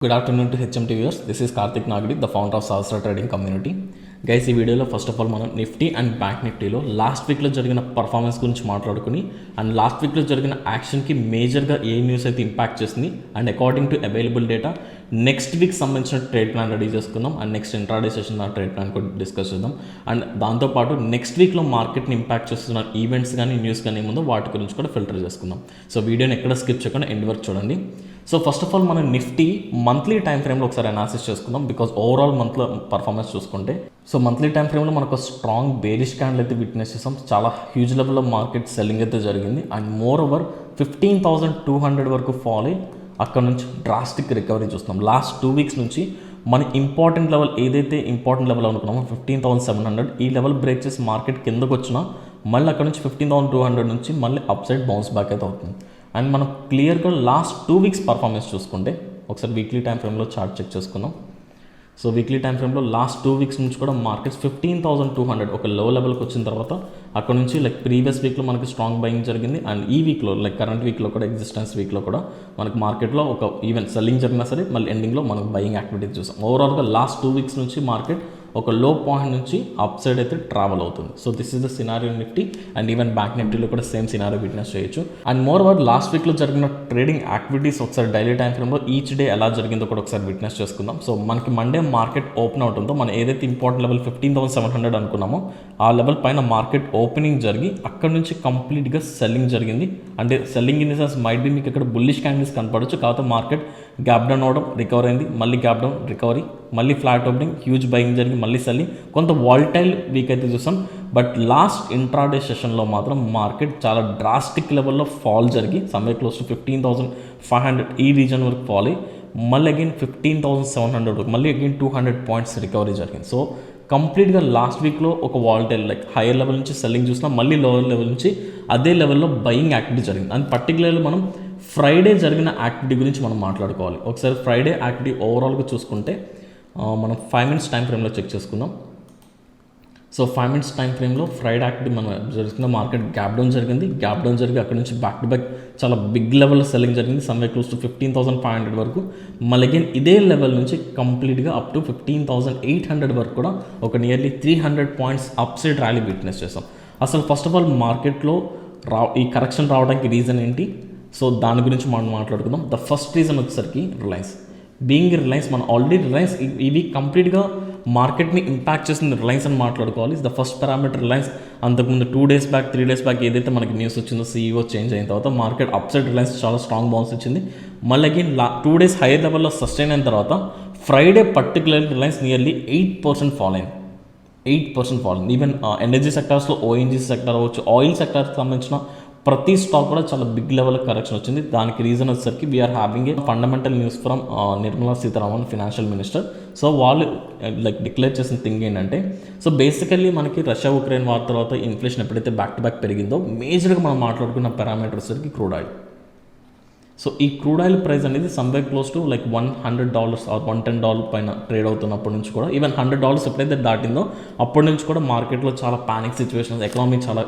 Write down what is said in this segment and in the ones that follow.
Good afternoon to HMT viewers. This is Karthik Nagadi, the founder of Sahasra Trading Community. Guys ఈ వీడియోలో first of all మనం Nifty and bank నిఫ్టీలో last వీక్లో జరిగిన performance గురించి మాట్లాడుకుని అండ్ లాస్ట్ వీక్లో జరిగిన యాక్షన్కి మేజర్గా ఏ న్యూస్ అయితే ఇంపాక్ట్ చేసింది and according to available data next week సంబంధించిన ట్రేడ్ ప్లాన్ రెడీ చేసుకుందాం అండ్ నెక్స్ట్ ఇంట్రాడే సెషన్ ఆ ట్రేడ్ ప్లాన్ కూడా డిస్కస్ చేద్దాం అండ్ దాంతోపాటు నెక్స్ట్ వీక్లో మార్కెట్ని ఇంపాక్ట్ చేస్తున్న ఈవెంట్స్ కానీ న్యూస్ కానీ ఏముందో వాటి గురించి కూడా ఫిల్టర్ చేసుకుందాం. సో వీడియోని ఎక్కడ స్కిప్ చేయకుండా ఎండ్ వరకు చూడండి. సో ఫస్ట్ ఆఫ్ ఆల్ మనం నిఫ్టీ మంత్లీ టైం ఫ్రేమ్లో ఒకసారి అనాలిసిస్ చేసుకుందాం బికాజ్ ఓవరాల్ మంత్లో పర్ఫార్మెన్స్ చూసుకుంటే సో మంత్లీ టైం ఫ్రేమ్లో మనకు స్ట్రాంగ్ బేరిష్ క్యాండిల్ అయితే విట్నెస్ చేసాం. చాలా హ్యూజ్ లెవెల్లో మార్కెట్ సెల్లింగ్ అయితే జరిగింది అండ్ మోర్ ఓవర్ 15,200 వరకు ఫాల్ అయ్యి అక్కడ నుంచి డ్రాస్టిక్ రికవరీ చూస్తున్నాం. లాస్ట్ 2 వీక్స్ నుంచి మన ఇంపార్టెంట్ లెవెల్ ఏదైతే ఇంపార్టెంట్ లెవెల్ అనుకున్నామో 15,700 ఈ లెవెల్ బ్రేక్ చేసి మార్కెట్ కిందకు వచ్చినా మళ్ళీ అక్కడ నుంచి 15,200 నుంచి మళ్ళీ అప్ సైడ్ బౌన్స్ బ్యాక్ అయితే అవుతుంది. అండ్ మనం క్లియర్గా లాస్ట్ 2 వీక్స్ పర్ఫార్మెన్స్ చూసుకుంటే ఒకసారి వీక్లీ టైం ఫ్రేమ్లో చార్ట్ చెక్ చేసుకుందాం. సో వీక్లీ టైం ఫ్రేమ్లో లాస్ట్ 2 వీక్స్ నుంచి కూడా మార్కెట్స్ 15,200 ఒక లో లెవెల్కి వచ్చిన తర్వాత అక్కడ నుంచి లైక్ ప్రీవియస్ వీక్లో మనకి స్ట్రాంగ్ బయింగ్ జరిగింది అండ్ ఈ వీక్లో లైక్ కరెంట్ వీక్లో కూడా ఎగ్జిస్టెన్స్ వీక్లో కూడా మనకి మార్కెట్లో ఒక ఈవెన్ సెల్లింగ్ జరిగినా సరే మళ్ళీ ఎండింగ్లో మనకు బయింగ్ యాక్టివిటీస్ చూసాం. ఓవరాల్గా లాస్ట్ 2 వీక్స్ నుంచి మార్కెట్ ఒక లో పాయింట్ నుంచి అప్ సైడ్ అయితే ట్రావెల్ అవుతుంది. So this is the scenario Nifty and even bank నిఫ్టీలో కూడా సేమ్ సినారియో విట్నెస్ చేయొచ్చు. అండ్ మోర్ ఓవర్ లాస్ట్ వీక్లో జరిగిన ట్రేడింగ్ యాక్టివిటీస్ ఒకసారి డైలీ టైం ఫ్రేమ్లో ఈచ్ డే ఎలా జరిగిందో కూడా ఒకసారి విట్నెస్ చేసుకుందాం. సో మనకి మండే మార్కెట్ ఓపెన్ అవుతుందో మనం ఏదైతే ఇంపార్టెంట్ లెవెల్ 15,700 అనుకున్నామో ఆ లెవెల్ పైన మార్కెట్ ఓపెనింగ్ జరిగి అక్కడ నుంచి కంప్లీట్గా సెల్లింగ్ జరిగింది. అంటే selling in the sense might be మీకు ఇక్కడ బుల్లిష్ క్యాండిల్స్ కనపడవచ్చు, కాకపోతే మార్కెట్ గ్యాప్ డౌన్ అవడం రికవర్ అయింది, మళ్ళీ గ్యాప్ డౌన్ రికవరీ, మళ్ళీ ఫ్లాట్ ఓపెనింగ్, హ్యూజ్ బయింగ్ జరిగి మళ్ళీ సెల్లింగ్, కొంత వాల్టైల్ వీక్ అయితే చూసాం. బట్ లాస్ట్ ఇంట్రాడే సెషన్లో మాత్రం మార్కెట్ చాలా డ్రాస్టిక్ లెవెల్లో ఫాల్ జరిగి సమ్వే క్లోజ్ టు 15,500 ఈ రీజన్ వరకు ఫాల్ అయ్యి మళ్ళీ అగైన్ 15,700 వరకు మళ్ళీ అగైన్ 200 పాయింట్స్ రికవరీ జరిగింది. సో కంప్లీట్గా లాస్ట్ వీక్లో ఒక వాల్టైల్ లైక్ హైయర్ లెవెల్ నుంచి సెల్లింగ్ చూసినా మళ్ళీ లోవర్ లెవెల్ నుంచి అదే లెవెల్లో బయింగ్ యాక్టివిటీ జరిగింది. అండ్ పర్టికులర్లీ మనం ఫ్రైడే జరిగిన యాక్టివిటీ గురించి మనం మాట్లాడుకోవాలి. ఒకసారి ఫ్రైడే యాక్టివిటీ ఓవరాల్గా చూసుకుంటే మనం 5 మినిట్స్ టైం ఫ్రేమ్లో చెక్ చేసుకుందాం. సో 5 మినిట్స్ టైం ఫ్రేమ్లో ఫ్రైడే యాక్టివిటీ మనం జరుగుతున్న మార్కెట్ గ్యాప్ డౌన్ జరిగింది, గ్యాప్ డౌన్ జరిగి అక్కడ నుంచి బ్యాక్ టు బ్యాక్ చాలా బిగ్ లెవెల్లో సెల్లింగ్ జరిగింది సమ్వే క్లోజ్ టు 15,500 వరకు, మళ్ళీ అగైన్ ఇదే లెవెల్ నుంచి కంప్లీట్గా అప్ టు 15,800 వరకు కూడా ఒక nearly 300 points up side rally witness చేస్తాం. అసలు ఫస్ట్ ఆఫ్ ఆల్ మార్కెట్లో ఈ కరెక్షన్ రావడానికి రీజన్ ఏంటి? సో దాని గురించి మనం మాట్లాడుకుందాం. ద ఫస్ట్ రీజన్ వచ్చేసరికి రిలయన్స్. బీయింగ్ రిలయన్స్ మనం ఆల్రెడీ రిలయన్స్ ఇవి కంప్లీట్గా మార్కెట్ని ఇంపాక్ట్ చేసింది రిలయన్స్ అని మాట్లాడుకోవాలి. The first parameter Reliance. అంతకుముందు 2 డేస్ బ్యాక్ 3 డేస్ బ్యాక్ ఏదైతే మనకి న్యూస్ వచ్చిందో CEO చేంజ్ అయిన తర్వాత మార్కెట్ అప్ సైడ్ రిలయన్స్ చాలా స్ట్రాంగ్ బౌన్స్ వచ్చింది. మళ్ళీ అగైన్ 2 డేస్ హైయర్ లెవెల్లో సస్టైన్ అయిన తర్వాత Friday particular Reliance nearly 8% fall అయింది. 8% ఫాల్ అయింది. ఈవెన్ ఎనర్జీ సెక్టార్స్లో ONGC సెక్టార్ అవ్వచ్చు, ఆయిల్ సెక్టార్కి సంబంధించిన ప్రతి స్టాక్ కూడా చాలా బిగ్ లెవెల్ కరెక్షన్ వచ్చింది. దానికి రీజన్ వచ్చేసరికి we are having a fundamental news from Nirmala Sitharaman financial minister. So వాళ్ళు లైక్ డిక్లేర్ చేసిన థింగ్ ఏంటంటే సో బేసికల్లీ మనకి రష్యా ఉక్రెయిన్ వార్ తర్వాత ఇన్ఫ్లేషన్ ఎప్పుడైతే బ్యాక్ టు బ్యాక్ పెరిగిందో మేజర్గా మనం మాట్లాడుకున్న పారామీటర్ వచ్చేసరికి క్రూడ్ ఆయిల్. సో ఈ క్రూడ్ ఆయిల్ ప్రైస్ అనేది somewhere close to like $100 or $110 పైన ట్రేడ్ అవుతున్నప్పటి నుంచి కూడా ఈవెన్ $100 ఎప్పుడైతే దాటిందో అప్పటి నుంచి కూడా మార్కెట్లో చాలా పానిక్ సిచ్యువేషన్స్, ఎకనామీ చాలా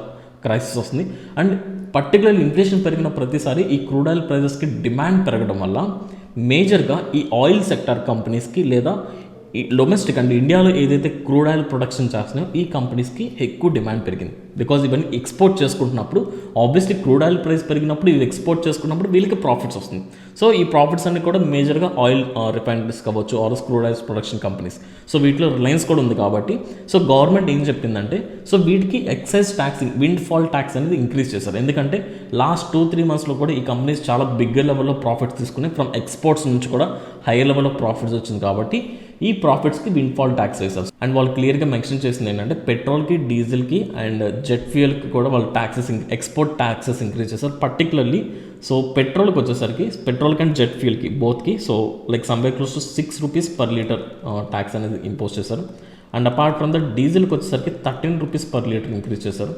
క్రైసిస్ వస్తుంది. అండ్ పర్టికులర్లీ ఇన్ఫ్లేషన్ పెరిగిన ప్రతిసారి ఈ క్రూడ్ ఆయిల్ ప్రైజెస్కి డిమాండ్ పెరగడం వల్ల మేజర్గా ఈ ఆయిల్ సెక్టార్ కంపెనీస్కి లేదా ఈ డొమెస్టిక్ అంటే ఇండియాలో ఏదైతే క్రూడ్ ఆయిల్ ప్రొడక్షన్ చేస్తున్నాయో ఈ కంపెనీస్కి ఎక్కువ డిమాండ్ పెరిగింది. బికాజ్ ఇవన్నీ ఎక్స్పోర్ట్ చేసుకుంటున్నప్పుడు ఆబ్వియస్లీ క్రూడ్ ఆయిల్ ప్రైస్ పెరిగినప్పుడు ఇవి ఎక్స్పోర్ట్ చేసుకున్నప్పుడు వీళ్ళకి ప్రాఫిట్స్ వస్తుంది. సో ఈ ప్రాఫిట్స్ అన్ని కూడా మేజర్గా ఆయిల్ రిఫైనరీస్ కావచ్చు or crude oils production companies. So వీటిలో రిలయన్స్ కూడా ఉంది కాబట్టి సో గవర్నమెంట్ ఏం చెప్పిందంటే సో వీటికి excise tax windfall tax అనేది ఇంక్రీజ్ చేశారు. ఎందుకంటే లాస్ట్ 2-3 మంత్స్లో కూడా ఈ కంపెనీస్ చాలా బిగ్గర్ లెవెల్లో ప్రాఫిట్స్ తీసుకుని ఫ్రమ్ ఎక్స్పోర్ట్స్ నుంచి కూడా హైయర్ లెవెల్లో ప్రాఫిట్స్ వచ్చింది కాబట్టి ఈ ప్రాఫిట్స్కి విండ్ఫాల్ ట్యాక్స్ వేశారు. అండ్ వాళ్ళు క్లియర్గా మెన్షన్ చేసింది ఏంటంటే పెట్రోల్కి, డీజిల్కి అండ్ జెట్ ఫ్యూయల్కి కూడా వాళ్ళు ట్యాక్సెస్ ఎక్స్పోర్ట్ ట్యాక్సెస్ ఇంక్రీజ్ చేశారు. పర్టికులర్లీ సో పెట్రోల్కి వచ్చేసరికి పెట్రోల్కి అండ్ జెట్ ఫ్యూయల్కి బోత్కి so like someway close to ₹6 per litre tax అనేది ఇంపోజ్ చేశారు. అండ్ అపార్ట్ ఫ్రమ్ ద డీజిల్కి వచ్చేసరికి ₹13 పర్ లీటర్ ఇంక్రీజ్ చేశారు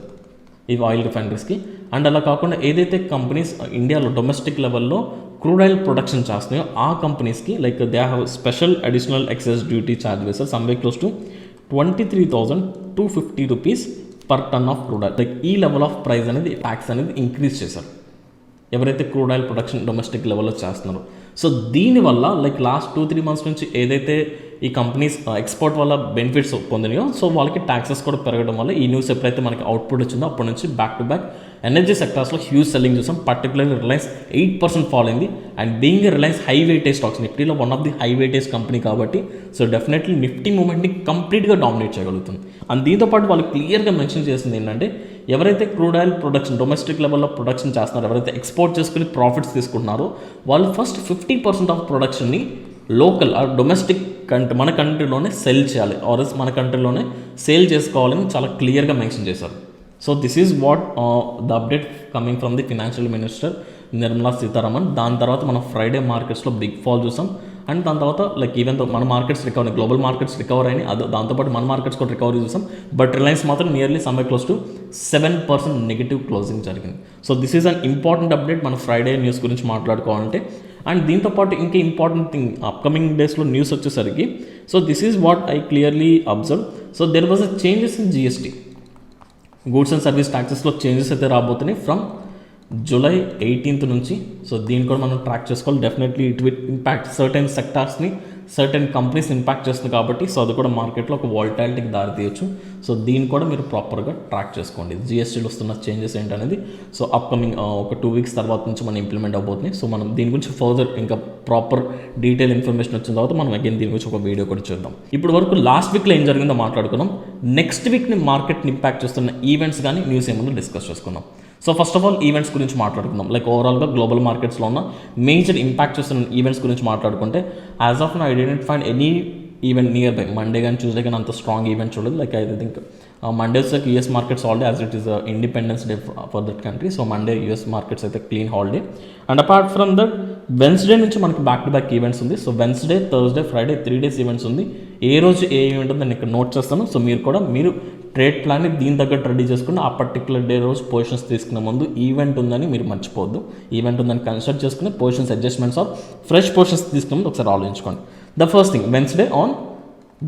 ఈ ఆయిల్ రిఫైనరీస్కి. అండ్ అలా కాకుండా ఏదైతే కంపెనీస్ ఇండియాలో డొమెస్టిక్ లెవెల్లో క్రూడ్ ఆయిల్ ప్రొడక్షన్ చేస్తున్నాయో ఆ కంపెనీస్కి like they have special additional excise duty charge వేస్తారు someway close to ₹23,250 per ton of crude oil. Like ఈ లెవెల్ ఆఫ్ ప్రైస్ అనేది ట్యాక్స్ అనేది ఇంక్రీజ్ చేశారు ఎవరైతే క్రూడ్ ఆయిల్ ప్రొడక్షన్ డొమెస్టిక్ లెవెల్లో చేస్తున్నారో. సో దీనివల్ల లైక్ లాస్ట్ 2-3 మంత్స్ నుంచి ఏదైతే ఈ కంపెనీస్ ఎక్స్పోర్ట్ వల్ల బెనిఫిట్స్ పొందినాయో సో వాళ్ళకి ట్యాక్సెస్ కూడా పెరగడం వల్ల ఈ న్యూస్ ఎప్పుడైతే మనకి అవుట్పుట్ వచ్చిందో అప్పటి నుంచి బ్యాక్ టు బ్యాక్ ఎనర్జీ సెక్టార్స్లో హ్యూజ్ సెల్లింగ్ చూసాం. పర్టికులర్లీ రిలయన్స్ 8% ఫాల్ అయింది. And being Reliance high weightage stocks, నిఫ్టీలో one of the high weightage company కాబట్టి సో డెఫినెట్లీ నిఫ్టీ మూమెంట్ని కంప్లీట్గా డామినేట్ చేయగలుగుతుంది. అండ్ దీంతోపాటు వాళ్ళు క్లియర్గా మెన్షన్ చేసింది ఏంటంటే ఎవరైతే క్రూడ్ ఆయిల్ ప్రొడక్షన్ డొమెస్టిక్ లెవెల్లో ప్రొడక్షన్ చేస్తున్నారో, ఎవరైతే ఎక్స్పోర్ట్ చేసుకుని ప్రాఫిట్స్ తీసుకుంటున్నారో వాళ్ళు ఫస్ట్ 50% ఆఫ్ ప్రొడక్షన్ని లోకల్ ఆర్ డొమెస్టిక్ మన కంట్రీలోనే సెల్ చేయాలి, ఆర్ఎస్ మన కంట్రీలోనే సేల్ చేసుకోవాలని చాలా క్లియర్గా మెన్షన్ చేశారు. So this is what the update coming from the financial minister Nirmala Sitharaman. దాని తర్వాత మనం ఫ్రైడే మార్కెట్స్లో బిగ్ ఫాల్ చూసాం. అండ్ దాని తర్వాత లైక్ ఈవెన్ మన markets recover, global markets recover అయినాయి, దాంతోపాటు మన మార్కెట్స్ కూడా రికవరీ చూసాం. బట్ రిలయన్స్ మాత్రం nearly someway close to 7% negative closing జరిగింది. So this is an important update మన ఫ్రైడే న్యూస్ గురించి మాట్లాడుకోవాలంటే. అండ్ దీంతోపాటు ఇంకా ఇంపార్టెంట్ థింగ్ అప్కమింగ్ డేస్లో న్యూస్ వచ్చేసరికి so this is what I clearly observe. So there was a changes in GST, goods and service ట్యాక్సెస్లో changes అయితే రాబోతున్నాయి ఫ్రమ్ జూలై 18th నుంచి. సో దీన్ని కూడా మనం ట్రాక్ చేసుకోవాలి. Definitely it will impact certain సెక్టార్స్ని, సర్టెన్ కంపెనీస్ ఇంపాక్ట్ చేస్తుంది కాబట్టి సో అది కూడా మార్కెట్లో ఒక వాలటాలిటీకి దారి తీయచ్చు. సో దీన్ని కూడా మీరు ప్రాపర్గా ట్రాక్ చేసుకోండి. జిఎస్టీలో వస్తున్న చేంజెస్ ఏంటనేది సో అప్కమింగ్ ఒక 2 weeks తర్వాత నుంచి మనం ఇంప్లిమెంట్ అవబోతున్నాయి. సో మనం దీని గురించి ఫర్దర్ ఇంకా ప్రాపర్ డీటెయిల్ ఇన్ఫర్మేషన్ వచ్చిన తర్వాత మనం అగైన్ దీని గురించి ఒక వీడియో కూడా చూద్దాం. ఇప్పుడు వరకు లాస్ట్ వీక్లో ఏం జరిగిందో మాట్లాడుకున్నాం. నెక్స్ట్ వీక్ని మార్కెట్ని ఇంపాక్ట్ చేస్తున్న ఈవెంట్స్ కానీ న్యూస్ ఏముందో డిస్కస్ చేసుకుందాం. So first of all events గురించి మాట్లాడుకుందాం. లైక్ ఓవరాల్గా గ్లోబల్ మార్కెట్స్లో ఉన్న మేజర్ ఇంపాక్ట్ చేస్తున్న ఈవెంట్స్ గురించి మాట్లాడుకుంటే as of now I didn't find any event nearby. Monday కానీ ట్యూస్డే కానీ అంత స్ట్రాంగ్ ఈవెంట్ చూడలేదు. లైక్ ఐ థింక్ మండే వచ్చేసరికి US markets holiday as it is Independence Day for that country. So Monday US markets అయితే clean holiday. And apart from that Wednesday నుంచి మనకి back to back events ఉంది. So Wednesday, Thursday, Friday 3 days events ఉంది. ఏ రోజు ఏ event ఉందో నేను ఇక్కడ నోట్ చేస్తాను. సో మీరు కూడా మీరు ట్రేడ్ ప్లాన్ని దీని తగ్గట్టు రెడీ చేసుకుని ఆ పర్టికులర్ డే రోజు పొజిషన్స్ తీసుకునే ముందు ఈవెంట్ ఉందని మీరు మర్చిపోవద్దు. ఈవెంట్ ఉందని కన్సిడర్ చేసుకుని positions adjustments or fresh positions తీసుకునే ముందు ఒకసారి ఆలోచించుకోండి. The first thing Wednesday on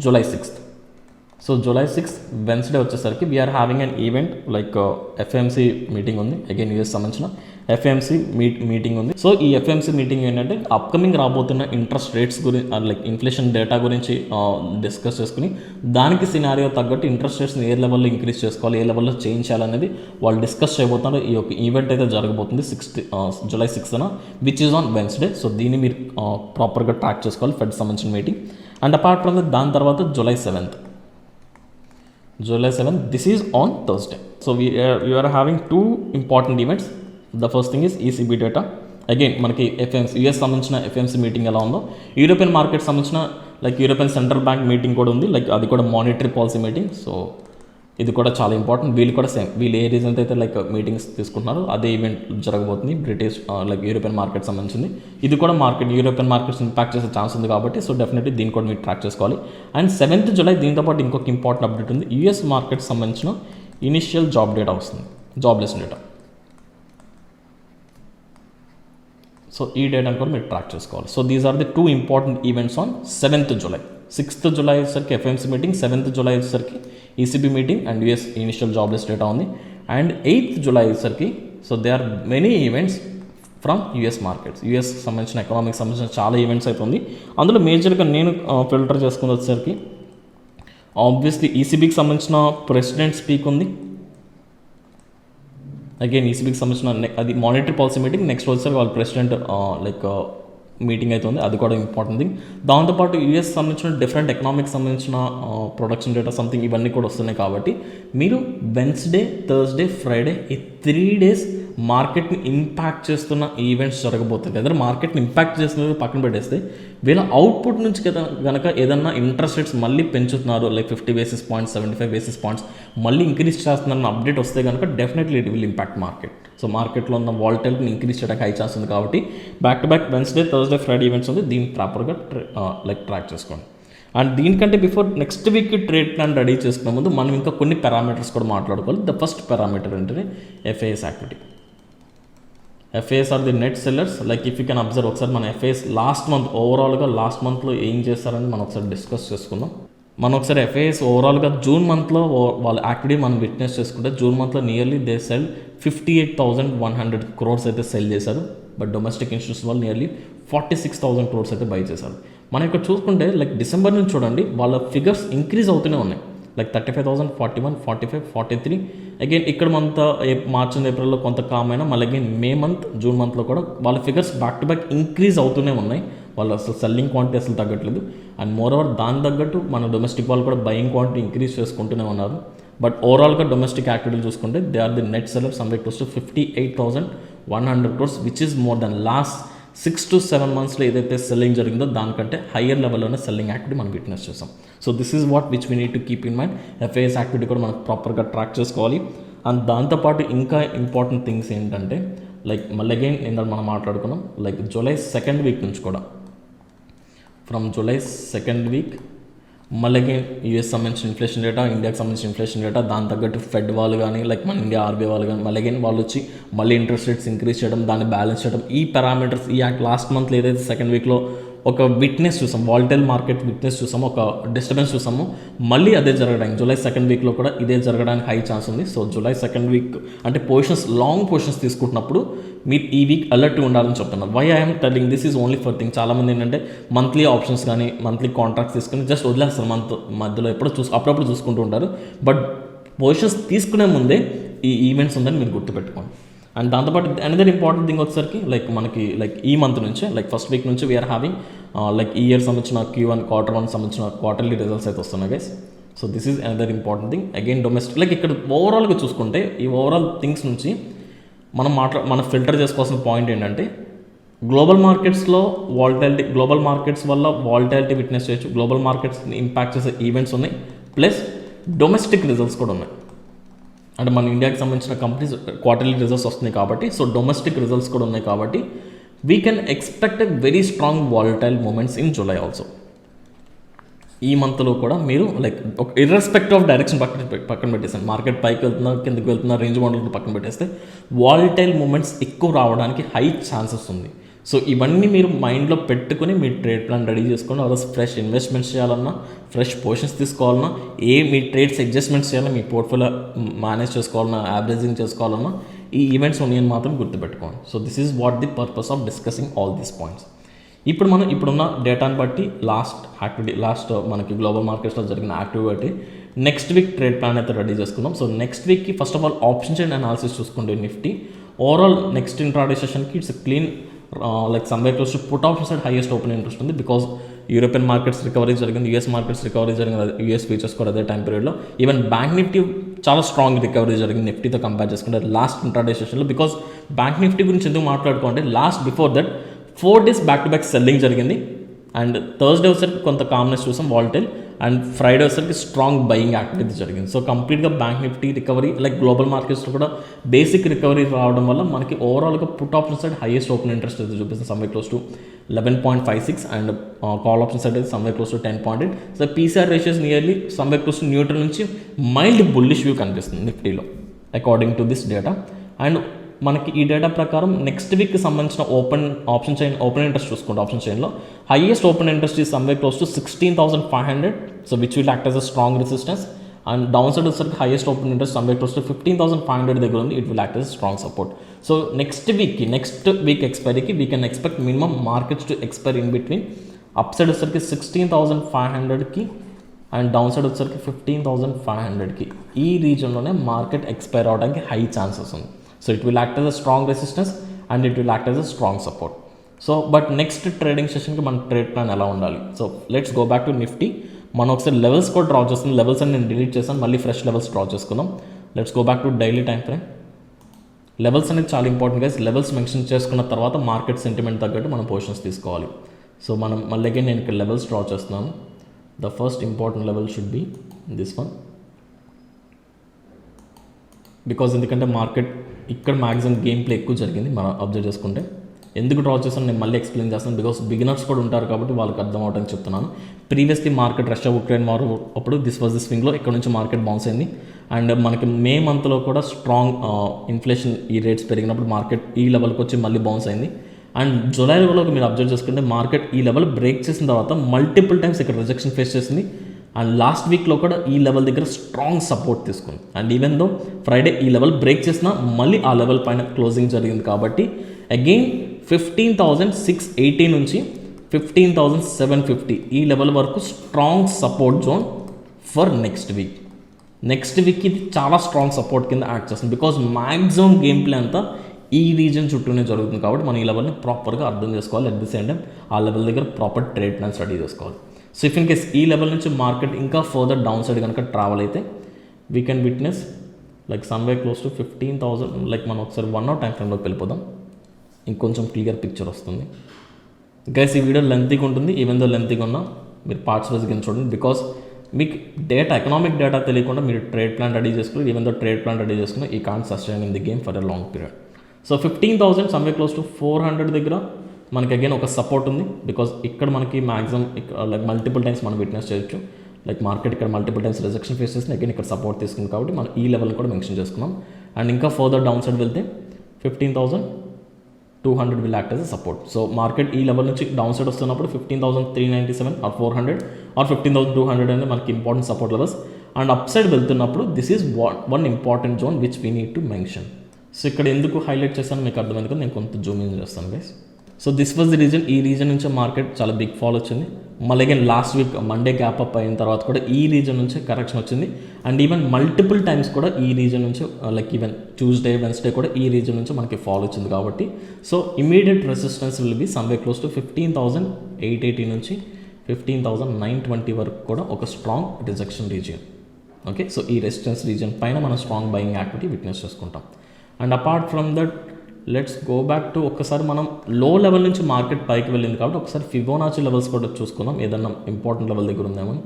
July 6th. So July 6th Wednesday వచ్చేసరికి we are having an event like FMC meeting ఉంది. అగైన్ యూఎస్ సంబంధించిన ఎఫ్ఎంసీ మీటింగ్ ఉంది. సో ఈ ఎఫ్ఎంసీ మీటింగ్ ఏంటంటే అప్కమింగ్ రాబోతున్న ఇంట్రెస్ట్ రేట్స్ గురించి లైక్ ఇన్ఫ్లేషన్ డేటా గురించి discuss చేసుకుని దానికి సినారియో తగ్గట్టు ఇంట్రెస్ట్ రేట్స్ని ఏ లెవెల్లో ఇంక్రీజ్ చేసుకోవాలి, ఏ లెవెల్లో చేంజ్ చేయాలనేది వాళ్ళు డిస్కస్ చేయబోతున్నారు. ఈ యొక్క ఈవెంట్ అయితే జరగబోతుంది July 6th which is on Wednesday. So దీన్ని మీరు ప్రాపర్గా ట్రాక్ చేసుకోవాలి, ఫెడ్ సంబంధించిన meeting. And apart from that దాని తర్వాత July 7th, this is on Thursday. So we are having 2 important events. The first thing is ECB data. Again మనకి US సంబంధించిన FMC meeting ఎలా ఉందో యూరోపియన్ మార్కెట్ సంబంధించిన like European central bank meeting కూడా ఉంది. Like అది కూడా మానిటరీ పాలసీ మీటింగ్. సో ఇది కూడా చాలా ఇంపార్టెంట్. వీళ్ళు కూడా సేమ్, వీళ్ళు ఏ రీజన్ అయితే లైక్ మీటింగ్స్ తీసుకుంటున్నారో అదే ఈవెంట్ జరగబోతుంది. బ్రిటిష్ లైక్ యూరోపియన్ మార్కెట్ సంబంధించింది. ఇది కూడా యూరోపియన్ మార్కెట్స్ ఇంపాక్ట్ చేసే ఛాన్స్ ఉంది కాబట్టి సో డెఫినెట్లీ దీన్ని కూడా మీరు ట్రాక్ చేసుకోవాలి. అండ్ 7th July దీంతోపాటు ఇంకొక ఇంపార్టెంట్ అప్డేట్ ఉంది. యూఎస్ మార్కెట్ సంబంధించిన ఇనిషియల్ జాబ్ డేటా వస్తుంది, జాబ్లెస్ డేటా. సో ఈ డేటాను కూడా మీరు ట్రాక్ చేసుకోవాలి. So these are the 2 important events on 7th July. 6th July వచ్చేసరికి ఎఫ్ఎంసీ మీటింగ్, 7th July వచ్చేసరికి ECB meeting and US initial jobless data ఉంది. అండ్ 8th July వచ్చేసరికి so they are many events from US markets. US సంబంధించిన economic సంబంధించిన చాలా events అయితే ఉంది. అందులో మేజర్గా నేను ఫిల్టర్ చేసుకుని వచ్చేసరికి ఆబ్వియస్లీ ఈసీబీకి సంబంధించిన ప్రెసిడెంట్ స్పీక్ ఉంది. అగైన్ ఈసీబీకి సంబంధించిన అది మానిటరీ పాలసీ మీటింగ్. నెక్స్ట్ వచ్చేసరికి వాళ్ళ ప్రెసిడెంట్ లైక్ మీటింగ్ అయితే ఉంది, అది కూడా ఇంపార్టెంట్ థింగ్. దాంతోపాటు యూఎస్ సంబంధించిన డిఫరెంట్ ఎకనామిక్స్ సంబంధించిన ప్రొడక్షన్ డేటా సంథింగ్ ఇవన్నీ కూడా వస్తున్నాయి కాబట్టి మీరు వెన్స్డే, థర్స్డే, ఫ్రైడే ఈ 3 days మార్కెట్ని ఇంపాక్ట్ చేస్తున్న ఈవెంట్స్ జరగబోతుంది. లేదా మార్కెట్ని ఇంపాక్ట్ చేస్తున్నది పక్కన పెట్టేస్తే వీళ్ళ అవుట్పుట్ నుంచి కనుక ఏదన్నా ఇంట్రెస్ట్ రేట్స్ మళ్ళీ పెంచుతున్నారు like 50 basis points, 75 basis points మళ్ళీ ఇంక్రీజ్ చేస్తున్నారన్న అప్డేట్ వస్తే కనుక definitely it will impact market. So మార్కెట్లో ఉన్న వాలటాలిటీని ఇంక్రీజ్ చేయడానికి హై ఛాన్స్ ఉంది కాబట్టి back to back Wednesday, Thursday, Friday events ఉంది. దీన్ని ప్రాపర్గా లైక్ ట్రాక్ చేసుకోండి. అండ్ దీనికంటే before next week trade plan ready చేసుకునే ముందు మనం ఇంకా కొన్ని పారామీటర్స్ కూడా మాట్లాడుకోవాలి. ద ఫస్ట్ పారామీటర్ అంటే FIs activity. FIs are the net sellers. Like if you can observe ఒకసారి మన ఎఫ్ఐఎస్ ఓవరాల్గా లాస్ట్ మంత్లో ఏం చేస్తారని మనం ఒకసారి డిస్కస్ చేసుకుందాం. మనం ఒకసారి ఎఫ్ఐఎస్ ఓవరాల్గా జూన్ మంత్లో వాళ్ళ యాక్టివిటీ మనం విట్నెస్ చేసుకుంటే జూన్ మంత్లో నియర్లీ దే సెల్ 58,100 crores అయితే సెల్ చేశారు. బట్ డొమెస్టిక్ ఇన్స్టిట్యూట్స్ వాళ్ళు నియర్లీ 46,000 crores అయితే బై చేశారు. మనం ఇక్కడ చూసుకుంటే లైక్ డిసెంబర్ నుంచి చూడండి వాళ్ళ ఫిగర్స్ ఇంక్రీజ్ అవుతూనే ఉన్నాయి. లైక్ 35,000, 41, 45, 43. అగైన్ ఇక్కడ మంత్ మార్చ్ అండ్ ఏప్రిల్లో కొంత కామ్ అయినా మళ్ళీ అగైన్ మే మంత్, జూన్ మంత్లో కూడా వాళ్ళ figures back to back increase అవుతూనే ఉన్నాయి. వాళ్ళు అసలు సెల్లింగ్ క్వాంటిటీ అసలు తగ్గట్లేదు. అండ్ మోర్ ఓవర్ దాని తగ్గట్టు మన డొమెస్టిక్ వాళ్ళు కూడా బయింగ్ క్వాంటిటీ ఇంక్రీజ్ చేసుకుంటూనే ఉన్నారు. బట్ ఓవరాల్గా డొమెస్టిక్ యాక్టివిటీలు చూసుకుంటే they are the net seller somewhere close to 58,100 crores, which is more than last 6 to 7 monthsలో ఏదైతే సెల్లింగ్ జరిగిందో దానికంటే హయ్యర్ లెవెల్లోనే సెల్లింగ్ యాక్టివిటీ మనం విట్నెస్ చేస్తాం. So this is what which we need to keep in mind. FIs activity కూడా మనకు ప్రాపర్గా ట్రాక్ చేసుకోవాలి. అండ్ దాంతోపాటు ఇంకా ఇంపార్టెంట్ థింగ్స్ ఏంటంటే లైక్ మళ్ళీ అగైన్ ఏంటంటే మనం మాట్లాడుకున్నాం లైక్ జూలై 2nd వీక్ నుంచి కూడా, ఫ్రమ్ జూలై 2nd వీక్ మళ్ళీ అగైన్ యూఎస్ సంబంధించిన ఇన్ఫ్లేషన్ డేటా, ఇండియాకి సంబంధించిన ఇన్ఫ్లేషన్ డేటా, దాని తగ్గట్టు ఫెడ్ వాళ్ళు కానీ లైక్ మన ఇండియా ఆర్బీఐ వాళ్ళు కానీ మళ్ళీ అగైన్ వాళ్ళు వచ్చి మళ్ళీ ఇంట్రెస్ట్ రేట్స్ ఇంక్రీజ్ చేయడం, దాన్ని బ్యాలెన్స్ చేయడం, ఈ పారామీటర్స్ ఈ లాస్ట్ మంత్లో ఏదైతే 2nd వీక్లో ఒక విట్నెస్ చూసాం, వాలటైల్ మార్కెట్ విట్నెస్ చూసాము, ఒక డిస్టర్బెన్స్ చూసాము, మళ్ళీ అదే జరగడానికి జూలై 2nd వీక్లో కూడా ఇదే జరగడానికి హై ఛాన్స్ ఉంది. సో జూలై 2nd వీక్ అంటే పొజిషన్స్ లాంగ్ పొజిషన్స్ తీసుకుంటున్నప్పుడు మీరు ఈ వీక్ అలర్ట్ ఉండాలని చెప్తున్నారు. Why I'm telling this is only for thing. చాలామంది ఏంటంటే మంత్లీ ఆప్షన్స్ కానీ మంత్లీ కాంట్రాక్ట్స్ తీసుకుని జస్ట్ వదిలేస్తారు, మంత్ మధ్యలో అప్పుడప్పుడు చూసుకుంటూ ఉంటారు. బట్ పొజిషన్స్ తీసుకునే ముందే ఈ ఈవెంట్స్ ఉందని మీరు గుర్తుపెట్టుకోండి. అండ్ దాంతోపాటు అనదర్ ఇంపార్టెంట్ థింగ్ వచ్చేసరికి లైక్ మనకి లైక్ ఈ మంత్ నుంచే లైక్ ఫస్ట్ వీక్ నుంచి వీఆర్ హ్యావింగ్ లైక్ ఈ ఇయర్ సంబంధించిన Q1 Q1 సంబంధించిన క్వార్టర్లీ రిజల్ట్స్ అయితే వస్తున్నాయి guys. So this is another important thing. Again domestic like ఇక్కడ ఓవరాల్గా చూసుకుంటే ఈ ఓవరాల్ థింగ్స్ నుంచి మనం ఫిల్టర్ చేసుకోవాల్సిన పాయింట్ ఏంటంటే గ్లోబల్ మార్కెట్స్లో వాలటాలిటీ, గ్లోబల్ మార్కెట్స్ వల్ల వాలటాలిటీ విట్నెస్ చేయొచ్చు, గ్లోబల్ మార్కెట్స్ని ఇంపాక్ట్ చేసే ఈవెంట్స్ ఉన్నాయి, ప్లస్ డొమెస్టిక్ రిజల్ట్స్ కూడా ఉన్నాయి. అంటే మన ఇండియాకి సంబంధించిన కంపెనీస్ క్వార్టర్లీ రిజల్ట్స్ వస్తున్నాయి కాబట్టి, సో డొమెస్టిక్ రిజల్ట్స్ కూడా ఉన్నాయి కాబట్టి we can expect a very strong volatile moments in July also. ఈ మంత్లో కూడా మీరు లైక్ ఒక ఇర్రెస్పెక్టివ్ ఆఫ్ డైరెక్షన్ పక్కన పెట్టేస్తాను, మార్కెట్ పైకి వెళ్తున్నా కిందకి వెళ్తున్నా రేంజ్ మోడల్ పక్కన పెట్టేస్తే వాలటైల్ మూమెంట్స్ ఎక్కువ రావడానికి హై ఛాన్సెస్ ఉంది. సో ఇవన్నీ మీరు మైండ్లో పెట్టుకుని మీ ట్రేడ్ ప్లాన్ రెడీ చేసుకొని ఆ రోజు ఫ్రెష్ ఇన్వెస్ట్మెంట్స్ చేయాలన్నా, ఫ్రెష్ పొజిషన్స్ తీసుకోవాలన్నా, మీ ట్రేడ్స్ అడ్జస్ట్మెంట్స్ చేయాలన్నా, మీ పోర్ట్ఫోలియో మేనేజ్ చేసుకోవాలన్నా, యావరేజింగ్ చేసుకోవాలన్నా ఈ ఈవెంట్స్ ఉన్నాయని మాత్రం గుర్తుపెట్టుకోండి. So this is what the purpose of discussing all these points. ఇప్పుడు మనం ఇప్పుడున్న డేటాని బట్టి లాస్ట్ మనకి గ్లోబల్ మార్కెట్స్లో జరిగిన activity next week trade plan అయితే రెడీ చేసుకుందాం. సో నెక్స్ట్ వీక్కి first of all option chain analysis చూసుకుంటే నిఫ్టీ ఓవరాల్ నెక్స్ట్ ఇంట్రాడే సెషన్కి it's clean like somewhere close to put option side highest open interest ఉంది. Because European markets recovery జరిగింది, US markets recovery జరిగింది, US futures కూడా అదే time పీరియడ్లో. Even bank Nifty చాలా strong recovery జరిగింది నిఫ్టీతో కంపేర్ చేసుకుంటే లాస్ట్ ఇంట్రాడే సెషన్లో. బికాజ్ బ్యాంక్ నిఫ్టీ గురించి ఎందుకు మాట్లాడుకోండి, last before that 4 days back to back selling జరిగింది. అండ్ థర్స్డే వచ్చేసరికి కొంత కామ్నెస్ చూసాం వాలటైల్, అండ్ ఫ్రైడే వచ్చేసరికి స్ట్రాంగ్ బయింగ్ యాక్టివిటీ జరిగింది. సో కంప్లీట్గా bank Nifty recovery like global మార్కెట్స్లో కూడా బేసిక్ రికవరీ రావడం వల్ల మనకి ఓవరాల్గా put option side highest open interest అయితే చూపిస్తుంది, somewhere close to 11.56, and call option side అయితే somewhere close to 10.8. So PCR ratios nearly somewhere close to neutral నుంచి మైల్డ్ బుల్లిష్ వ్యూ కనిపిస్తుంది నిఫ్టీలో according to this data. And మనకి ఈ data ప్రకారం next week సంబంధించిన ఓపెన్ ఇంట్రెస్ట్ చూసుకుంటే option చైన్లో హైయెస్ట్ ఓపెన్ ఇంట్రెస్ట్ ఈ somewhere close to 16,500. So which will act as a strong resistance. And down side వచ్చేసరికి highest open interest somewhere close to 15,500 దగ్గర ఉంది, it will act as strong support. So next week ఎక్స్పైరీకి we can expect minimum markets to expire in between up side వచ్చేసరికి 16,500కి and down side వచ్చేసరికి 15,500కి. ఈ రీజన్లోనే market expire అవడానికి high chances ఉంది. So it will act as a strong resistance and it will act as a strong support. So but next trading సెషన్కి మన trade plan ఎలా ఉండాలి. So let's go back to Nifty. మనం ఒకసారి levels కూడా draw చేస్తున్నాం, levels అని నేను డిలీట్ చేశాను, మళ్ళీ ఫ్రెష్ లెవెల్స్ డ్రా చేసుకుందాం. Let's go back to daily time frame. Levels అనేది చాలా ఇంపార్టెంట్ గైస్. లెవెల్స్ మెన్షన్ చేసుకున్న తర్వాత మార్కెట్ సెంటిమెంట్ తగ్గట్టు మనం పొజిషన్స్ తీసుకోవాలి. సో మనం మళ్ళీ నేను ఇక్కడ లెవెల్స్ డ్రా చేస్తున్నాను. The first important level should be this one, because ఎందుకంటే మార్కెట్ ఇక్కడ మ్యాక్సిమం గేమ్ ప్లే ఎక్కువ జరిగింది మనం అబ్జర్వ్ చేసుకుంటే. ఎందుకు డ్రా చేస్తాను నేను మళ్ళీ ఎక్స్ప్లెయిన్ చేస్తాను, బికాస్ బిగినర్స్ కూడా ఉంటారు కాబట్టి వాళ్ళకి అర్థం అవడానికి చెప్తున్నాను. Previously market Russia Ukraine war అప్పుడు దిస్ వాజ్ ది స్వింగ్లో ఇక్కడ నుంచి మార్కెట్ బౌన్స్ అయింది. అండ్ మనకి మే మంత్లో కూడా స్ట్రాంగ్ ఇన్ఫ్లేషన్ ఈ రేట్స్ పెరిగినప్పుడు మార్కెట్ ఈ లెవెల్కి వచ్చి మళ్ళీ బౌన్స్ అయింది. అండ్ జూలై లెవెల్లోకి మీరు అబ్జర్వ్ చేసుకుంటే మార్కెట్ ఈ లెవెల్ బ్రేక్ చేసిన తర్వాత మల్టిపుల్ టైమ్స్ ఇక్కడ రిజెక్షన్ ఫేస్ చేసింది. అండ్ లాస్ట్ వీక్లో కూడా ఈ లెవెల్ దగ్గర స్ట్రాంగ్ సపోర్ట్ తీసుకుంది. అండ్ ఈవెన్ దో ఫ్రైడే ఈ లెవెల్ బ్రేక్ చేసినా మళ్ళీ ఆ లెవెల్ పైన క్లోజింగ్ జరిగింది కాబట్టి అగైన్ 15,680 నుంచి 15,750 ఈ లెవెల్ వరకు strong support zone for next week ఇది చాలా స్ట్రాంగ్ సపోర్ట్ కింద యాక్ట్ చేస్తుంది. బికాజ్ మ్యాక్సిమం గేమ్ ప్లే అంతా ఈ రీజన్ చుట్టూనే జరుగుతుంది కాబట్టి మనం ఈ లెవెల్ని ప్రాపర్గా అర్థం చేసుకోవాలి. అట్ ది సేమ్ టైం ఆ లెవెల్ దగ్గర ప్రాపర్ ట్రేడ్ ప్లాన్ స్టడీ చేసుకోవాలి. సో ఇఫ్ ఇన్ కేస్ ఈ లెవెల్ నుంచి మార్కెట్ ఇంకా ఫర్దర్ డౌన్ సైడ్ కనుక ట్రావెల్ అయితే we can witness like someway close to 15,000. Like మనం ఒకసారి 1 hour టైం ఫ్రేమ్లోకి వెళ్ళిపోదాం, ఇంకొంచెం క్లియర్ పిక్చర్ వస్తుంది. గైస్ ఈ వీడియో లెంతీగా ఉంటుంది, ఈవెన్ దో లెంతీగా ఉన్నా మీరు పార్ట్స్ వైజ్ కింద చూడండి. బికాస్ మీకు ఎకనామిక్ డేటా తెలియకుండా మీరు ట్రేడ్ ప్లాన్ రెడీ చేసుకుని, even though trade plan ready చేసుకుని ఈ can't sustain in the game for a long period. So 15,000 someway close to 400 దగ్గర మనకి అగైన్ ఒక సపోర్ట్ ఉంది. బికాజ్ ఇక్కడ మనకి మ్యాక్సిమం లైక్ మల్టిపుల్ టైమ్స్ మనం విట్నెస్ చేయొచ్చు. లైక్ మార్కెట్ ఇక్కడ మల్టిపుల్ టైమ్స్ రిజెక్షన్ ఫేస్ చేసిన అగైన్ ఇక్కడ సపోర్ట్ తీసుకుంది కాబట్టి మనం ఈ లెవెల్ కూడా మెన్షన్ చేసుకున్నాం. అండ్ ఇంకా ఫర్దర్ డౌన్ సైడ్ వెళ్తే 15,200 will act as a support. So market ఈ లెవెల్ నుంచి డౌన్ సైడ్ వస్తున్నప్పుడు 15,397 ఆర్ 400 ఆర్ 15,200 అనేది మనకి important support levels. And up side వెళ్తున్నప్పుడు this is one important zone which we need to mention. So ఇక్కడ ఎందుకు highlight చేస్తాను మీకు అర్థమైంది కదా, నేను కొంత జూమ్ ఇన్ చేస్తాను guys. So this was the reason. ఈ రీజన్ నుంచి మార్కెట్ చాలా బిగ్ ఫాల్ వచ్చింది. మళ్ళీ again last week Monday gap up అయిన తర్వాత కూడా ఈ రీజన్ నుంచి కరెక్షన్ వచ్చింది. అండ్ ఈవెన్ మల్టిపుల్ టైమ్స్ కూడా ఈ రీజన్ నుంచి లైక్ ఈవెన్ ట్యూస్డే వెన్స్డే కూడా ఈ రీజన్ నుంచి మనకి ఫాల్ వచ్చింది కాబట్టి so immediate resistance will be someway close to 15,880 నుంచి 15,920 వరకు కూడా ఒక strong rejection region. Okay, so ఈ రెసిస్టెన్స్ రీజియన్ పైన మనం స్ట్రాంగ్ బయింగ్ యాక్టివిటీ విట్నెస్ చేసుకుంటాం. And apart from that let's go back to ఒక్కసారి మనం లో లెవెల్ నుంచి మార్కెట్ పైకి వెళ్ళింది కాబట్టి ఒకసారి ఫిబోనాచి లెవెల్స్ కూడా చూసుకుందాం, ఏదన్నా ఇంపార్టెంట్ లెవెల్ దగ్గర ఉందేమని.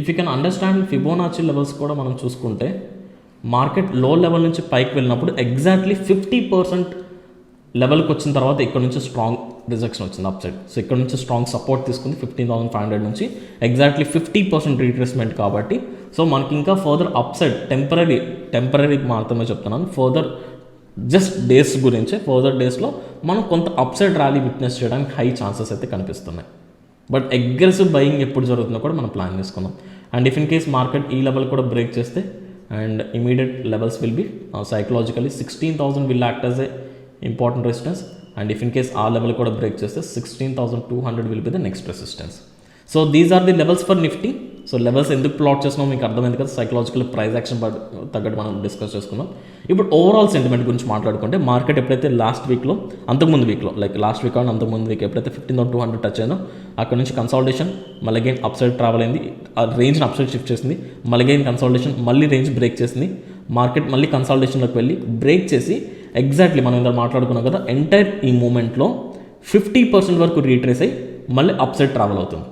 If you can understand Fibonacci levels కూడా మనం చూసుకుంటే మార్కెట్ లో లెవెల్ నుంచి పైకి వెళ్ళినప్పుడు ఎగ్జాక్ట్లీ 50% లెవెల్కి వచ్చిన తర్వాత ఇక్కడ నుంచి స్ట్రాంగ్ రిజెక్షన్ వచ్చింది అప్ సైడ్. సో ఇక్కడ నుంచి స్ట్రాంగ్ సపోర్ట్ తీసుకుంది 15,500 నుంచి ఎగ్జాక్ట్లీ 50% రీట్రేస్మెంట్ కాబట్టి సో మనకి ఇంకా ఫర్దర్ అప్ సైడ్ టెంపరీ మాత్రమే చెప్తున్నాను, ఫర్దర్ జస్ట్ డేస్ గురించే ఫర్దర్ డేస్లో మనం కొంత అప్ సైడ్ ర్యాలీ విట్నెస్ చేయడానికి హై ఛాన్సెస్ అయితే కనిపిస్తున్నాయి. బట్ అగ్రెసివ్ బయింగ్ ఎప్పుడు జరుగుతుందో కూడా మనం ప్లాన్ చేసుకుందాం. And if in case market ఈ లెవెల్ కూడా బ్రేక్ చేస్తే and immediate levels will be psychologically 16,000 will act as a important resistance. And if in case ఆ లెవెల్ కూడా బ్రేక్ చేస్తే 16,200 will be the next resistance. So these are the levels for Nifty. So levels ఎందుకు plot చేస్తున్నాం మీకు అర్థమైంది కదా, psychological price action తగ్గట్టు మనం డిస్కస్ చేసుకుందాం. ఇప్పుడు ఓవరాల్ సెంటిమెంట్ గురించి మాట్లాడుకుంటే మార్కెట్ ఎప్పుడైతే లాస్ట్ వీక్లో అంతకుముందు వీక్లో లైక్ లాస్ట్ వీక్ అండ్ అంతకుముందు వీక్ ఎప్పుడైతే 15,200 టచ్ అయిందో అక్కడ నుంచి కన్సాలిడేషన్ మళ్ళీ అగైన్ అప్ సైడ్ ట్రావెల్ అయింది, ఆ రేంజ్ని అప్ సైడ్ షిఫ్ట్ చేసింది, మళ్ళీ అగైన్ కన్సాలిడేషన్ మళ్ళీ రేంజ్ బ్రేక్ చేసింది, మార్కెట్ మళ్ళీ కన్సాలిడేషన్లోకి వెళ్ళి బ్రేక్ చేసి ఎగ్జాక్ట్లీ మనం ఇంత మాట్లాడుకున్నాం కదా ఎంటైర్ ఈ మూమెంట్లో 50% వరకు రీట్రేస్ అయ్యి మళ్ళీ అప్ సైడ్ ట్రావెల్ అవుతుంది.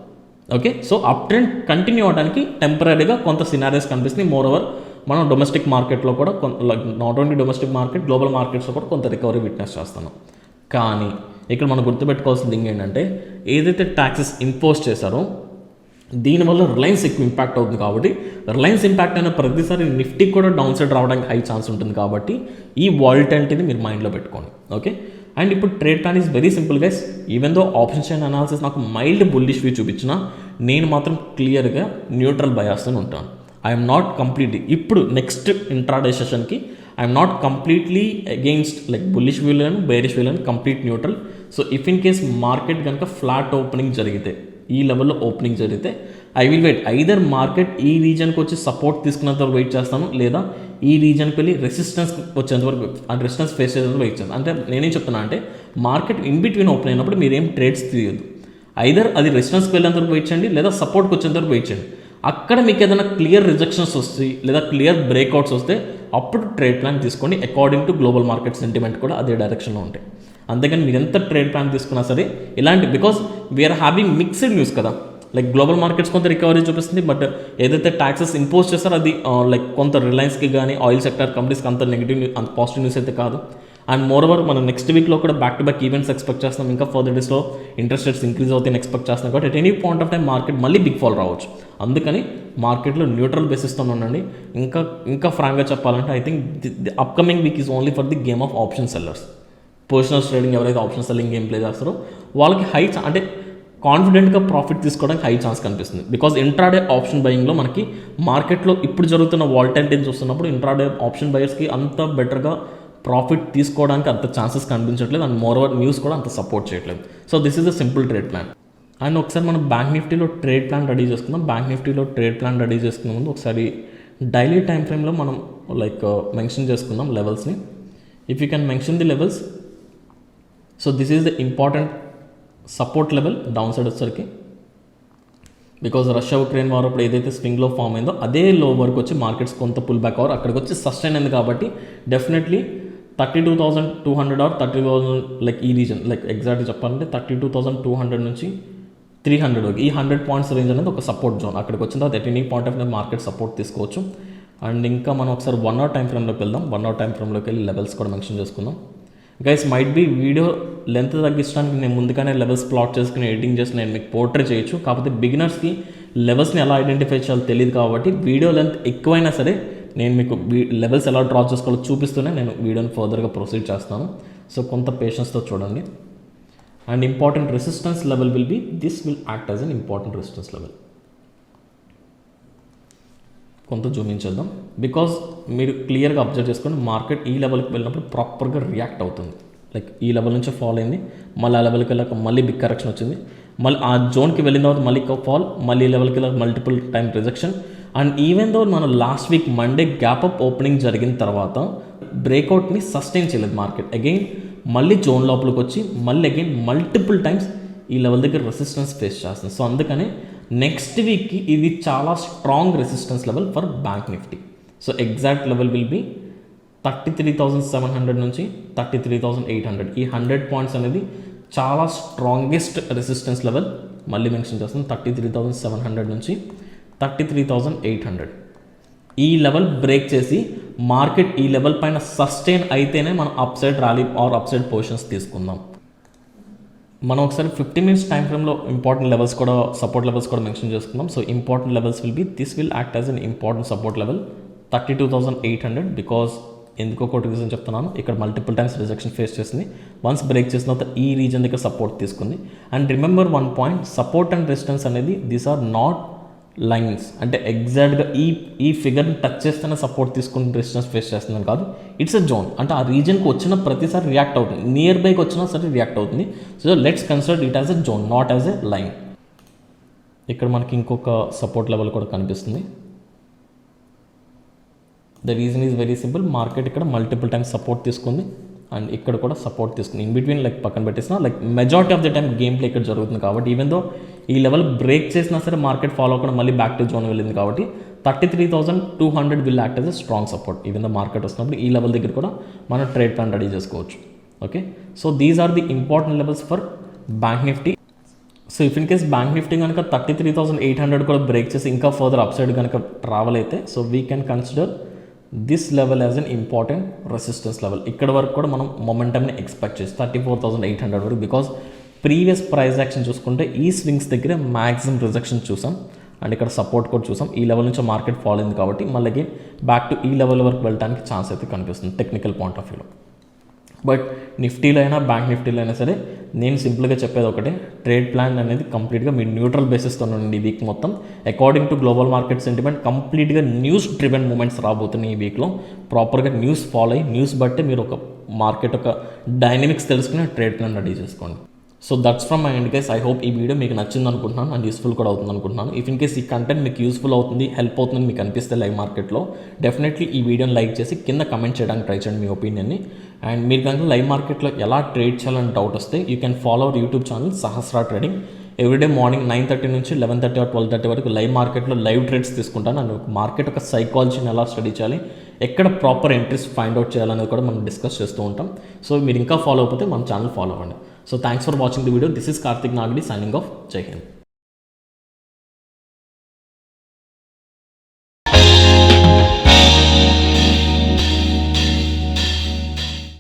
Okay, so up trend continue అవడానికి టెంపరీగా కొంత సినారియోస్ కనిపిస్తుంది. మోర్ ఓవర్ మనం డొమెస్టిక్ మార్కెట్లో కూడా not only domestic market global మార్కెట్స్లో కూడా కొంత రికవరీ విట్నెస్ చేస్తున్నాం. కానీ ఇక్కడ మనం గుర్తుపెట్టుకోవాల్సిన థింగ్ ఏంటంటే ఏదైతే ట్యాక్సెస్ ఇంపోజ్ చేశారో దీనివల్ల రిలయన్స్ ఎక్కువ ఇంపాక్ట్ అవుతుంది కాబట్టి రిలయన్స్ ఇంపాక్ట్ అయిన ప్రతిసారి నిఫ్టీ కూడా డౌన్ సైడ్ రావడానికి హై ఛాన్స్ ఉంటుంది కాబట్టి ఈ వాలటిలిటీని మీరు మైండ్లో పెట్టుకోండి. ఓకే, అండ్ ఇప్పుడు trade plan is very simple guys. Even though option chain analysis నాకు మైల్డ్ బుల్లిష్ వ్యూ చూపించినా నేను మాత్రం క్లియర్గా న్యూట్రల్ బయాస్తో ఉంటాను. ఐఎమ్ నాట్ కంప్లీట్లీ ఇప్పుడు నెక్స్ట్ ఇంట్రాడే సెషన్కి I'm not completely against like bullish వ్యూలను బేరిష్ వ్యూలను complete neutral. So if in case market కనుక ఫ్లాట్ ఓపెనింగ్ జరిగితే ఈ లెవెల్లో ఓపెనింగ్ జరిగితే I will wait either market ఈ రీజన్కి వచ్చి సపోర్ట్ తీసుకున్నంత వరకు వెయిట్ చేస్తాను, లేదా ఈ రీజన్కి వెళ్ళి రెసిస్టెన్స్ వచ్చేంత వరకు ఆ రెసిస్టెన్స్ ఫేస్ చేసేంత వెయిట్ చేస్తాను. అంటే నేనేం చెప్తున్నా అంటే మార్కెట్ ఇన్ బిట్వీన్ ఓపెన్ అయినప్పుడు మీరు ఏం ట్రేడ్స్ తీయద్దు, ఐదర్ అది రెసిస్టెన్స్కి వెళ్ళేంత వరకు వెయిట్ చేయండి లేదా సపోర్ట్కి వచ్చేంత వరకు వెయిట్ చేయండి. అక్కడ మీకు ఏదైనా క్లియర్ రిజెక్షన్స్ వస్తాయి లేదా క్లియర్ బ్రేక్అవుట్స్ వస్తే అప్పుడు ట్రేడ్ ప్లాన్ తీసుకోండి. According to global market sentiment కూడా అదే డైరెక్షన్లో ఉంటాయి. అంతేగాని మీరు ఎంత ట్రేడ్ ప్లాన్ తీసుకున్నా సరే ఇలాంటి because we are having mixed news కదా, లైక్ గ్లోబల్ మార్కెట్స్ కొంత రికవరీ చూపిస్తుంది, బట్ ఏదైతే ట్యాక్సెస్ ఇంపోజ్ చేస్తారో అది లైక్ కొంత రిలయన్స్కి కానీ ఆయిల్ సెక్టర్ కంపెనీస్కి అంత నెగిటివ్ అంత పాజిటివ్ న్యూస్ అయితే కాదు. అండ్ మోర్ ఓవర్ మనం నెక్స్ట్ వీక్లో కూడా back to back events expect చేస్తున్నాం. ఇంకా ఫర్దర్ డేస్లో ఇంట్రెస్ట్ రేట్స్ ఇంక్రీజ్ అవుతాయని ఎక్స్పెక్ట్ చేస్తున్నాం కాబట్టి at any point of time market మళ్ళీ బిగ్ ఫాల్ రావచ్చు. అందుకని మార్కెట్లో న్యూట్రల్ బేసిస్తో ఉండండి. ఇంకా ఫ్రాంక్గా చెప్పాలంటే I think the upcoming week is only for the game of option sellers. Positional trading ఎవరైతే ఆప్షన్ సెల్లింగ్ గేమ్ ప్లే చేస్తారో వాళ్ళకి హై అంటే కాన్ఫిడెంట్గా ప్రాఫిట్ తీసుకోవడానికి హై ఛాన్స్ కనిపిస్తుంది. బికాజ్ ఇంట్రాడే ఆప్షన్ బయింగ్లో మనకి మార్కెట్లో ఇప్పుడు జరుగుతున్న వాలటిలిటీని చూస్తున్నప్పుడు ఇంట్రాడే ఆప్షన్ బయర్స్కి అంత బెటర్గా ప్రాఫిట్ తీసుకోవడానికి అంత ఛాన్సెస్ కనిపించట్లేదు అండ్ మోర్ ఓవర్ న్యూస్ కూడా అంత సపోర్ట్ చేయట్లేదు. So this is a simple trade plan. And ఒకసారి మనం బ్యాంక్ నిఫ్టీలో ట్రేడ్ ప్లాన్ రెడీ చేసుకుందాం. బ్యాంక్ నిఫ్టీలో ట్రేడ్ ప్లాన్ రెడీ చేసుకునే ముందు ఒకసారి డైలీ టైం ఫ్రేమ్లో మనం మెన్షన్ చేసుకుందాం లెవెల్స్ని. If you can mention the levels, so this is the important support level down side వచ్చేసరికి, బికాజ్ రష్యా ఉక్రెయిన్ వార్ అప్పుడు ఏదైతే స్వింగ్లో ఫామ్ అయిందో అదే లో వరకు వచ్చి మార్కెట్స్ కొంత పుల్ బ్యాక్ అవర్ అక్కడికి వచ్చి సస్టైన్ అయింది. కాబట్టి డెఫినెట్లీ 32,200 ఆర్ 30,000 ఈ రీజన్ ఎగ్జాక్ట్గా చెప్పాలంటే 32,200 నుంచి 300 వరకు ఈ 100 పాయింట్స్ రేంజ్ అనేది ఒక సపోర్ట్ జోన్. అక్కడికి వచ్చిన తర్వాత at any point of market support తీసుకోవచ్చు. అండ్ ఇంకా మనం ఒకసారి 1 అవర్ టైం ఫ్రేమ్లోకి వెళ్దాం. 1 అవర్ టైం ఫ్రేమ్లోకి వెళ్ళి లెవెల్స్ కూడా మెన్షన్ చేసుకుందాం. Guys might be video length తగ్గించడానికి నేను ముందుగానే లెవెల్స్ ప్లాట్ చేసుకుని ఎడిటింగ్ చేసి నేను మీకు పోర్ట్రే చేయొచ్చు. కాకపోతే బిగినర్స్కి లెవెల్స్ని ఎలా ఐడెంటిఫై చేయాలో తెలియదు కాబట్టి వీడియో లెంత్ ఎక్కువైనా సరే నేను మీకు లెవెల్స్ ఎలా డ్రా చేసుకోవాలో చూపిస్తూనే నేను వీడియోని ఫర్దర్గా ప్రొసీడ్ చేస్తాను. సో కొంత పేషెన్స్తో చూడండి. And important resistance level will be this will act as an important resistance level. కొంత జూమించేద్దాం. బికాజ్ మీరు క్లియర్గా అబ్జర్వ్ చేసుకొని మార్కెట్ ఈ లెవెల్కి వెళ్ళినప్పుడు ప్రాపర్గా రియాక్ట్ అవుతుంది. ఈ లెవెల్ నుంచి ఫాల్ అయింది, మళ్ళీ ఆ లెవెల్కి వెళ్ళాక మళ్ళీ బిగ్ కరెక్షన్ వచ్చింది, మళ్ళీ ఆ జోన్కి వెళ్ళిన తర్వాత మళ్ళీ ఫాల్, మళ్ళీ ఈ లెవెల్కి వెళ్ళాక multiple time rejection. And even though మనం last week Monday gap up opening జరిగిన తర్వాత బ్రేక్అవుట్ని సస్టైన్ చేయలేదు మార్కెట్. అగైన్ మళ్ళీ జోన్ లోపలికి వచ్చి మళ్ళీ అగైన్ మల్టిపుల్ టైమ్స్ ఈ లెవెల్ దగ్గర రెసిస్టెన్స్ ఫేస్ చేస్తుంది. సో అందుకనే నెక్స్ట్ వీక్కి ఇది చాలా strong resistance level for bank Nifty. So exact level will be 33,700 నుంచి 33,800. ఈ 100 పాయింట్స్ అనేది చాలా స్ట్రాంగెస్ట్ రెసిస్టెన్స్ లెవెల్. మళ్ళీ మెన్షన్ చేస్తాను, 33,700 నుంచి 33,800. ఈ లెవెల్ బ్రేక్ చేసి మార్కెట్ ఈ లెవెల్ పైన సస్టైన్ అయితేనే మనం up side rally or up side positions తీసుకుందాం. మనం ఒకసారి 15 మినిట్స్ టైం ఫ్రేమ్లో ఇంపార్టెంట్ లెవెల్స్ కూడా సపోర్ట్ లెవెల్స్ కూడా మెన్షన్ చేసుకుందాం. So important levels will be this will act as an important support level 32,800. Because ఎందుకో ఒకటి రీజన్ చెప్తున్నాను, ఇక్కడ మల్టిపుల్ టైమ్స్ రిజెక్షన్ ఫేస్ చేసింది. వన్స్ బ్రేక్ చేసిన తర్వాత ఈ రీజన్ దగ్గర సపోర్ట్ తీసుకుంది. And remember one point, support and resistance అనేది దీస్ ఆర్ నాట్ లైన్స్. అంటే ఎగ్జాక్ట్గా ఈ ఫిగర్ని టచ్ చేస్తేనే సపోర్ట్ తీసుకుని రెసిస్టెన్స్ ఫేస్ చేస్తుందని కాదు. It's a zone. అంటే ఆ రీజన్కి వచ్చిన ప్రతిసారి రియాక్ట్ అవుతుంది, నియర్ బైకి వచ్చినా సరే రియాక్ట్ అవుతుంది. So let's consider it as a zone, not as a line. ఇక్కడ మనకి ఇంకొక సపోర్ట్ లెవెల్ కూడా కనిపిస్తుంది. The reason is very simple, market ఇక్కడ మల్టిపుల్ టైమ్స్ సపోర్ట్ తీసుకుంది అండ్ ఇక్కడ కూడా సపోర్ట్ తీసుకుంది. ఇన్ బిట్వీన్ పక్కన పెట్టేసిన majority of the time game play ఇక్కడ జరుగుతుంది. కాబట్టి ఈవెన్ దో ఈ లెవెల్ బ్రేక్ చేసినా సరే మార్కెట్ ఫాలో అవ్వకుండా మళ్ళీ బ్యాక్ టు జోన్ వెళ్ళింది. కాబట్టి 33,200 will act as a strong support. Even though market వస్తున్నప్పుడు ఈ లెవెల్ దగ్గర కూడా మనం ట్రేడ్ ప్లాన్ రెడీ చేసుకోవచ్చు. Okay, so these are the important levels for bank Nifty. So if in case bank Nifty కనుక 33,800 కూడా బ్రేక్ చేసి ఇంకా ఫర్దర్ అప్ సైడ్ కనుక ట్రావెల్ అయితే, so we can consider this level as an important resistance level. ఇక్కడ వరకు కూడా మనం మొమెంటమ్ని ఎక్స్పెక్ట్ చేసి 34,800 వరకు. బికాజ్ ప్రీవియస్ ప్రైస్ యాక్షన్ చూసుకుంటే ఈ స్వింగ్స్ దగ్గర మ్యాక్సిమం రిజెక్షన్ చూసాం అండ్ ఇక్కడ సపోర్ట్ కూడా చూసాం. ఈ లెవెల్ నుంచి మార్కెట్ ఫాల్ అయింది కాబట్టి మళ్ళీ బ్యాక్ టు ఈ లెవెల్ వరకు వెళ్ళడానికి ఛాన్స్ అయితే కనిపిస్తుంది టెక్నికల్ పాయింట్ ఆఫ్ వ్యూలో. బట్ నిఫ్టీలో అయినా బ్యాంక్ నిఫ్టీలో అయినా సరే నేను సింపుల్గా చెప్పేది ఒకటే, ట్రేడ్ ప్లాన్ అనేది కంప్లీట్గా మీ న్యూట్రల్ బేసిస్తో ఉండండి. ఈ వీక్ మొత్తం according to global market sentiment కంప్లీట్గా న్యూస్ డ్రివెన్ మూమెంట్స్ రాబోతున్నాయి. ఈ వీక్లో ప్రాపర్గా న్యూస్ ఫాలో అయ్యి న్యూస్ బట్టి మీరు ఒక మార్కెట్ ఒక డైనమిక్స్ తెలుసుకుని ట్రేడ్ ప్లాన్ రెడీ చేసుకోండి. So that's from my end guys. I hope ఈ వీడియో మీకు నచ్చింది అనుకుంటున్నాను అండ్ యూస్ఫుల్ కూడా అవుతుంది అనుకుంటున్నాను. ఇఫ్ ఇన్ కేస్ ఈ కంటెంట్ మీకు యూస్ఫుల్ అవుతుంది, హెల్ప్ అవుతుందని మీకు అనిపిస్తే లైవ్ మార్కెట్లో డెఫినెట్లీ ఈ వీడియోని లైక్ చేసి కింద కమెంట్ చేయడానికి ట్రై చేయండి మీ ఒపీనియన్ని. అండ్ మీరు కనుక లైవ్ మార్కెట్లో ఎలా ట్రేడ్ చేయాలని డౌట్ వస్తే you can follow our YouTube channel Sahasra trading. Everyday morning 9:30 నుంచి 11:30 or 12:30 వరకు లైవ్ మార్కెట్లో లైవ్ ట్రేడ్స్ తీసుకుంటాను. అండ్ మార్కెట్ ఒక సైకాలజీని ఎలా స్టడీ చేయాలి, ఎక్కడ ప్రాపర్ ఎంట్రీస్ ఫైండ్ అవుట్ చేయాలనేది కూడా మనం డిస్కస్ చేస్తూ ఉంటాం. సో మీరు ఇంకా ఫాలో అయిపోతే మన ఛానల్ ఫాలో అవ్వండి. So thanks for watching the video. This is Karthik Nagadi signing off. Jai Hind.